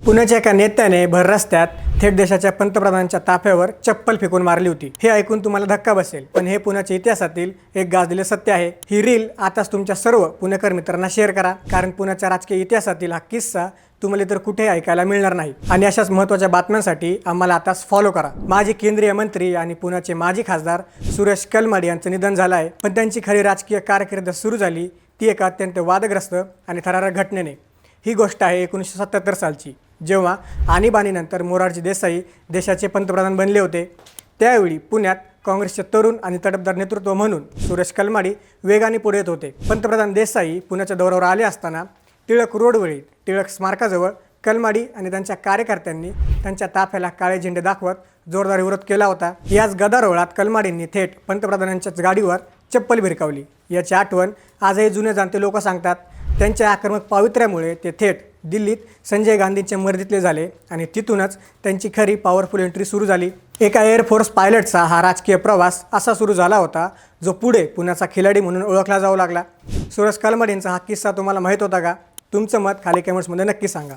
पुण्याच्या एका नेत्याने भर रस्त्यात थेट देशाच्या पंतप्रधानांच्या ताफ्यावर चप्पल फेकून मारली होती। हे ऐकून तुम्हाला धक्का बसेल, पण हे पुण्याच्या इतिहासातील एक गाजलेले सत्य आहे। ही रील आताच तुमच्या सर्व पुणेकर मित्रांना शेअर करा, कारण पुण्याच्या राजकीय इतिहासातील हा किस्सा तुम्हाला तर कुठेही ऐकायला मिळणार नाही। आणि अशाच महत्त्वाच्या बातम्यांसाठी आम्हाला आताच फॉलो करा। माजी केंद्रीय मंत्री आणि पुण्याचे माजी खासदार सुरेश कलमाडी यांचं निधन झालं आहे, पण त्यांची खरी राजकीय कारकीर्द सुरू झाली ती एका अत्यंत वादग्रस्त आणि थरारक घटनेने। ही गोष्ट आहे 1977 सालची, जेव्हा आणीबाणीनंतर मोरारजी देसाई देशाचे पंतप्रधान बनले होते। त्यावेळी पुण्यात काँग्रेसचे तरुण आणि तडफदार नेतृत्व म्हणून सुरेश कलमाडी वेगाने पुढे येत होते। पंतप्रधान देसाई पुण्याच्या दौऱ्यावर आले असताना टिळक रोडवरील टिळक स्मारकाजवळ कलमाडी आणि त्यांच्या कार्यकर्त्यांनी त्यांच्या ताफ्याला काळे झेंडे दाखवत जोरदार विरोध केला होता। याच गदारोळात कलमाडींनी थेट पंतप्रधानांच्याच गाडीवर चप्पल भिरकावली। याची आठवण आजही जुने जाणते लोक सांगतात। त्यांच्या आक्रमक पावित्र्यामुळे ते थेट दिल्लीत संजय गांधींचे मर्जीतले झाले आणि तिथूनच त्यांची खरी पॉवरफुल एंट्री सुरू झाली। एका एअरफोर्स पायलटचा हा राजकीय प्रवास असा सुरू झाला होता, जो पुढे पुण्याचा खिलाडी म्हणून ओळखला जाऊ लागला। सुरेश कलमाडींचा हा किस्सा तुम्हाला माहीत होता का? तुमचं मत खाली कमेंट्समध्ये नक्की सांगा।